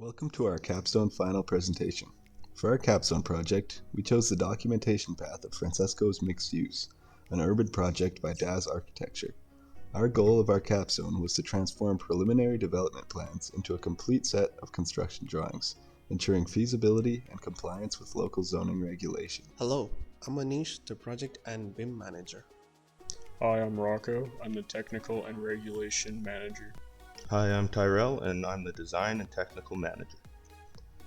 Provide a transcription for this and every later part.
Welcome to our Capstone final presentation. For our Capstone project, we chose the documentation path of Francesco's Mixed Use, an urban project by DAS Architecture. Our goal of our Capstone was to transform preliminary development plans into a complete set of construction drawings, ensuring feasibility and compliance with local zoning regulation. Hello, I'm Anish, the project and BIM manager. Hi, I'm Rocco. I'm the Technical and Regulation Manager. Hi, I'm Tyrell, and I'm the Design and Technical Manager.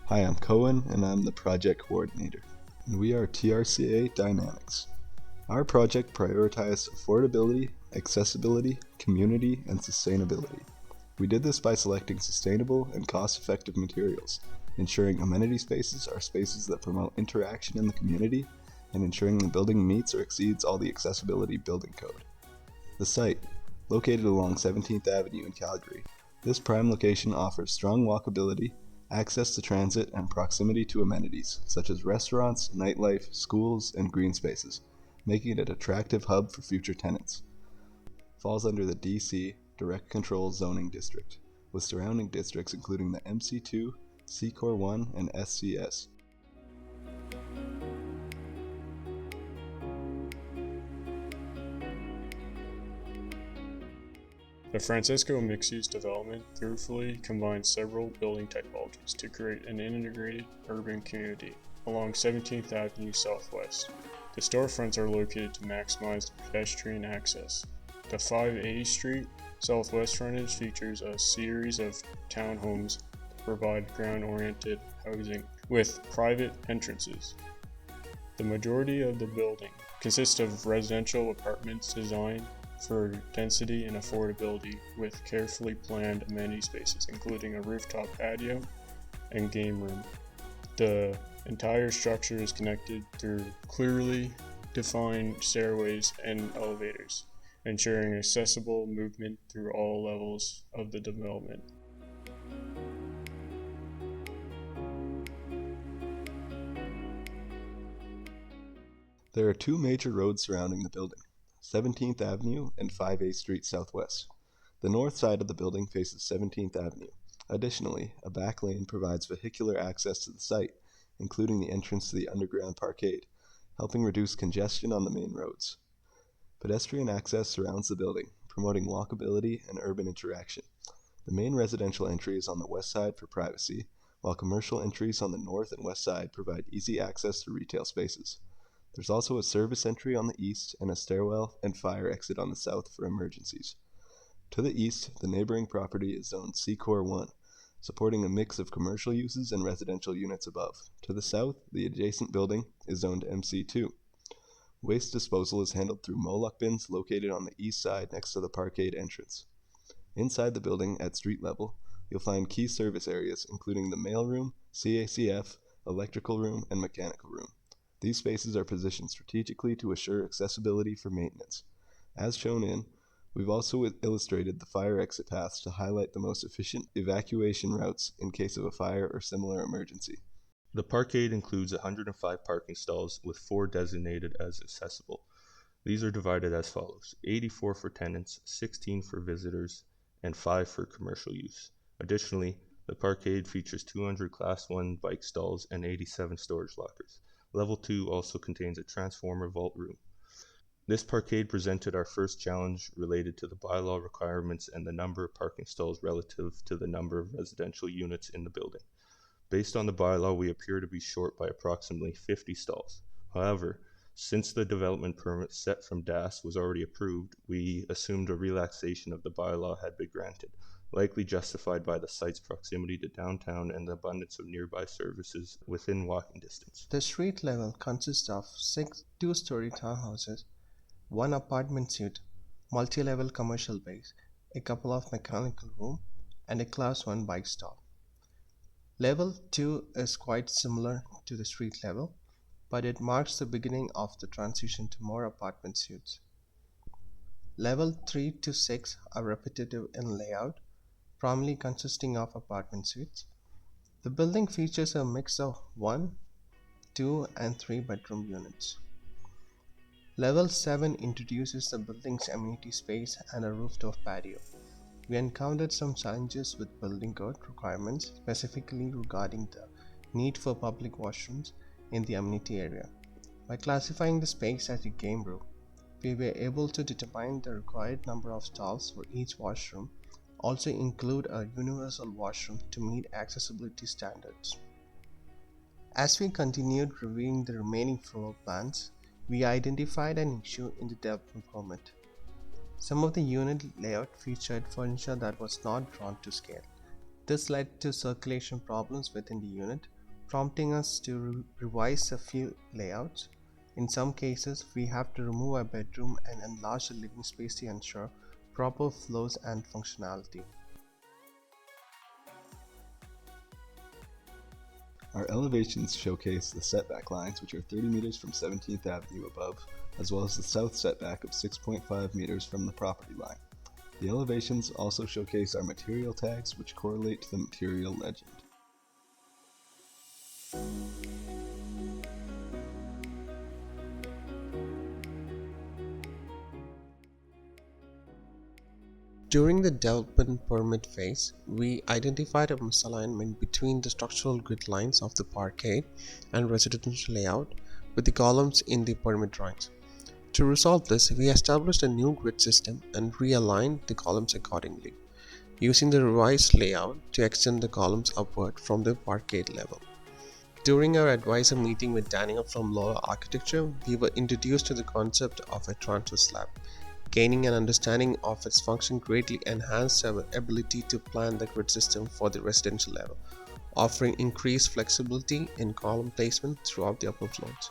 Hi, I'm Cohen, and I'm the Project Coordinator. And we are TRCA Dynamics. Our project prioritized affordability, accessibility, community, and sustainability. We did this by selecting sustainable and cost-effective materials, ensuring amenity spaces are spaces that promote interaction in the community, and ensuring the building meets or exceeds all the accessibility building code. The site, located along 17th Avenue in Calgary, this prime location offers strong walkability, access to transit, and proximity to amenities such as restaurants, nightlife, schools, and green spaces, making it an attractive hub for future tenants. Falls under the DC Direct Control Zoning District, with surrounding districts including the MC2, C-Core 1, and SCS. The Francesco mixed-use development thoughtfully combines several building typologies to create an integrated urban community along 17th Avenue Southwest. The storefronts are located to maximize pedestrian access. The 5A Street Southwest frontage features a series of townhomes that provide ground-oriented housing with private entrances. The majority of the building consists of residential apartments designed for density and affordability with carefully planned amenity spaces including a rooftop patio and game room. The entire structure is connected through clearly defined stairways and elevators, ensuring accessible movement through all levels of the development. There are two major roads surrounding the building, 17th Avenue and 5A Street Southwest. The north side of the building faces 17th Avenue. Additionally, a back lane provides vehicular access to the site, including the entrance to the underground parkade, helping reduce congestion on the main roads. Pedestrian access surrounds the building, promoting walkability and urban interaction. The main residential entry is on the west side for privacy, while commercial entries on the north and west side provide easy access to retail spaces. There's also a service entry on the east and a stairwell and fire exit on the south for emergencies. To the east, the neighboring property is zoned C-Core 1, supporting a mix of commercial uses and residential units above. To the south, the adjacent building is zoned MC2. Waste disposal is handled through Moloch bins located on the east side next to the parkade entrance. Inside the building, at street level, you'll find key service areas including the mailroom, CACF, electrical room, and mechanical room. These spaces are positioned strategically to assure accessibility for maintenance. As shown we've also illustrated the fire exit paths to highlight the most efficient evacuation routes in case of a fire or similar emergency. The parkade includes 105 parking stalls with 4 designated as accessible. These are divided as follows: 84 for tenants, 16 for visitors, and 5 for commercial use. Additionally, the parkade features 200 Class 1 bike stalls and 87 storage lockers. Level 2 also contains a transformer vault room. This parkade presented our first challenge related to the bylaw requirements and the number of parking stalls relative to the number of residential units in the building. Based on the bylaw, we appear to be short by approximately 50 stalls. However, since the development permit set from DAS was already approved, we assumed a relaxation of the bylaw had been granted, likely justified by the site's proximity to downtown and the abundance of nearby services within walking distance. The street level consists of 6 two-story townhouses, 1 apartment suite, multi-level commercial base, a couple of mechanical rooms, and a Class 1 bike stop. Level 2 is quite similar to the street level, but it marks the beginning of the transition to more apartment suites. Level 3 to 6 are repetitive in layout, primarily consisting of apartment suites. The building features a mix of 1, 2, and 3 bedroom units. Level 7 introduces the building's amenity space and a rooftop patio. we encountered some challenges with building code requirements, specifically regarding the need for public washrooms in the amenity area. By classifying the space as a game room, we were able to determine the required number of stalls for each washroom, also include a universal washroom to meet accessibility standards. As we continued reviewing the remaining floor plans, we identified an issue in the development permit. Some of the unit layout featured furniture that was not drawn to scale. This led to circulation problems within the unit, prompting us to revise a few layouts. In some cases, we have to remove a bedroom and enlarge the living space to ensure proper flows and functionality. Our elevations showcase the setback lines, which are 30 meters from 17th Avenue above, as well as the south setback of 6.5 meters from the property line. The elevations also showcase our material tags, which correlate to the material legend. During the development permit phase, we identified a misalignment between the structural grid lines of the parkade and residential layout with the columns in the permit drawings. To resolve this, we established a new grid system and realigned the columns accordingly, using the revised layout to extend the columns upward from the parkade level. During our advisor meeting with Daniel from Laura Architecture, we were introduced to the concept of a transfer slab. Gaining an understanding of its function greatly enhanced our ability to plan the grid system for the residential level, offering increased flexibility in column placement throughout the upper floors.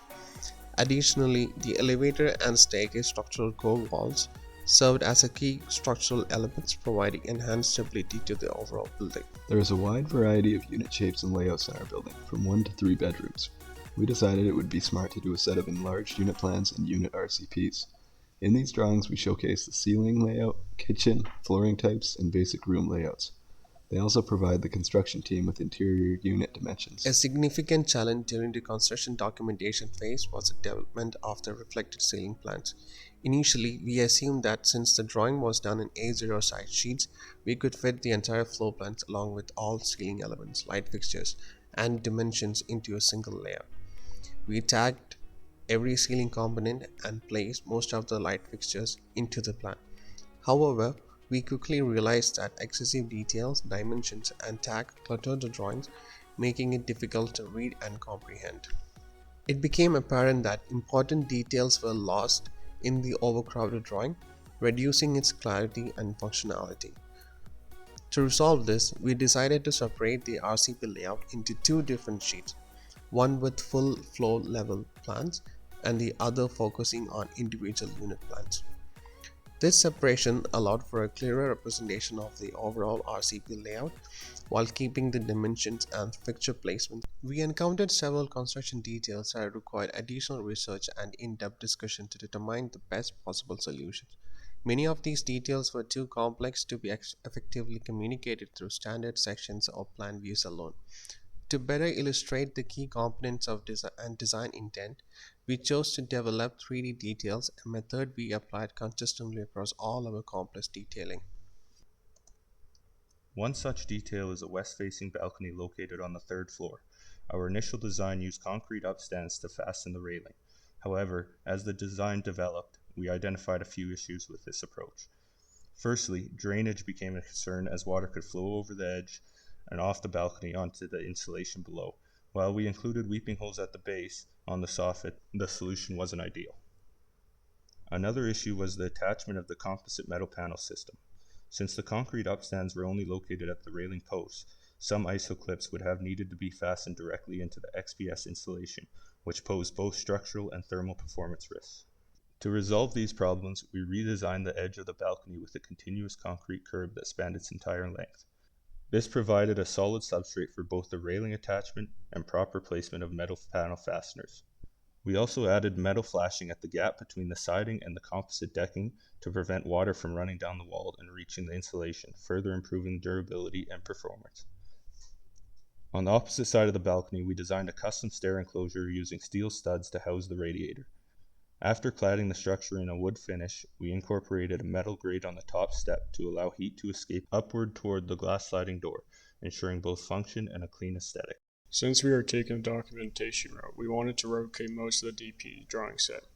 Additionally, the elevator and staircase structural core walls served as a key structural elements, providing enhanced stability to the overall building. There is a wide variety of unit shapes and layouts in our building, from 1 to 3 bedrooms. We decided it would be smart to do a set of enlarged unit plans and unit RCPs. In these drawings, we showcase the ceiling layout, kitchen, flooring types, and basic room layouts. They also provide the construction team with interior unit dimensions. A significant challenge during the construction documentation phase was the development of the reflected ceiling plans. Initially, we assumed that since the drawing was done in A0 size sheets, we could fit the entire floor plans along with all ceiling elements, light fixtures, and dimensions into a single layer. We tagged every ceiling component and placed most of the light fixtures into the plan. However, we quickly realized that excessive details, dimensions, and tag cluttered the drawings, making it difficult to read and comprehend. It became apparent that important details were lost in the overcrowded drawing, reducing its clarity and functionality. To resolve this, we decided to separate the RCP layout into two different sheets, one with full floor level plans and the other focusing on individual unit plans. This separation allowed for a clearer representation of the overall RCP layout while keeping the dimensions and fixture placement. We encountered several construction details that required additional research and in-depth discussion to determine the best possible solutions. Many of these details were too complex to be effectively communicated through standard sections or plan views alone. To better illustrate the key components of design intent, we chose to develop 3D details, a method we applied consistently across all our complex detailing. One such detail is a west-facing balcony located on the third floor. Our initial design used concrete upstands to fasten the railing. However, as the design developed, we identified a few issues with this approach. Firstly, drainage became a concern as water could flow over the edge and off the balcony onto the insulation below. While we included weeping holes at the base on the soffit, the solution wasn't ideal. Another issue was the attachment of the composite metal panel system. Since the concrete upstands were only located at the railing posts, some ISO clips would have needed to be fastened directly into the XPS insulation, which posed both structural and thermal performance risks. To resolve these problems, we redesigned the edge of the balcony with a continuous concrete curb that spanned its entire length. This provided a solid substrate for both the railing attachment and proper placement of metal panel fasteners. We also added metal flashing at the gap between the siding and the composite decking to prevent water from running down the wall and reaching the insulation, further improving durability and performance. On the opposite side of the balcony, we designed a custom stair enclosure using steel studs to house the radiator. After cladding the structure in a wood finish, we incorporated a metal grate on the top step to allow heat to escape upward toward the glass sliding door, ensuring both function and a clean aesthetic. Since we are taking the documentation route, we wanted to replicate most of the DP drawing set.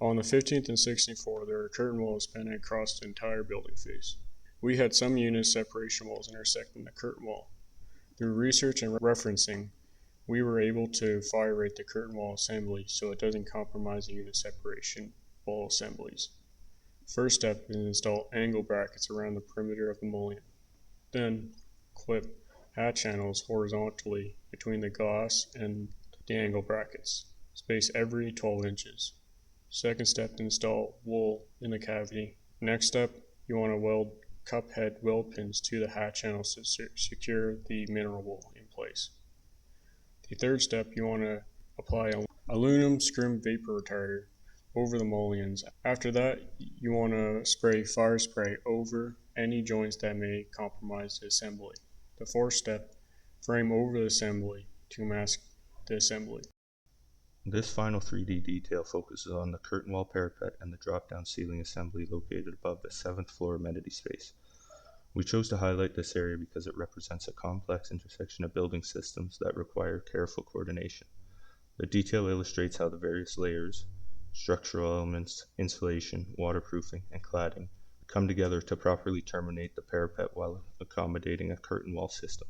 On the 15th and 16th floor, there are curtain walls spanning across the entire building face. We had some unit separation walls intersecting the curtain wall. Through research and referencing, we were able to fire rate the curtain wall assembly so it doesn't compromise the unit separation wall assemblies. First step is to install angle brackets around the perimeter of the mullion. Then, clip hat channels horizontally between the glass and the angle brackets, spaced every 12 inches. Second step, install wool in the cavity. Next step, you want to weld cup head weld pins to the hat channels to secure the mineral wool in place. The third step, you want to apply aluminum scrim vapor retarder over the mullions. After that, you want to spray fire spray over any joints that may compromise the assembly. The fourth step, frame over the assembly to mask the assembly. This final 3D detail focuses on the curtain wall parapet and the drop-down ceiling assembly located above the 7th floor amenity space. We chose to highlight this area because it represents a complex intersection of building systems that require careful coordination. The detail illustrates how the various layers, structural elements, insulation, waterproofing, and cladding come together to properly terminate the parapet while accommodating a curtain wall system.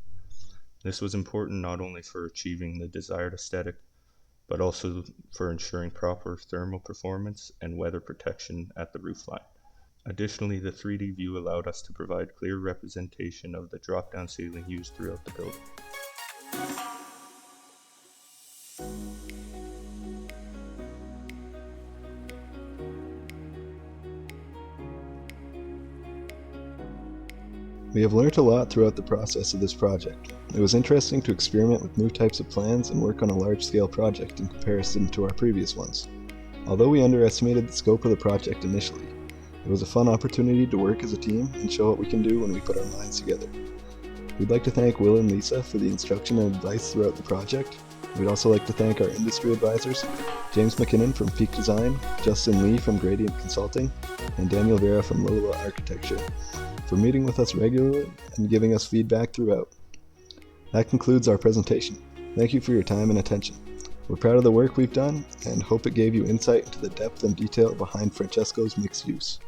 This was important not only for achieving the desired aesthetic, but also for ensuring proper thermal performance and weather protection at the roofline. Additionally, the 3D view allowed us to provide clear representation of the drop-down ceiling used throughout the building. We have learned a lot throughout the process of this project. It was interesting to experiment with new types of plans and work on a large-scale project in comparison to our previous ones. Although we underestimated the scope of the project initially, it was a fun opportunity to work as a team and show what we can do when we put our minds together. We'd like to thank Will and Lisa for the instruction and advice throughout the project. We'd also like to thank our industry advisors, James McKinnon from Peak Design, Justin Lee from Gradient Consulting, and Daniel Vera from Lola Architecture, for meeting with us regularly and giving us feedback throughout. That concludes our presentation. Thank you for your time and attention. We're proud of the work we've done and hope it gave you insight into the depth and detail behind Francesco's mixed use.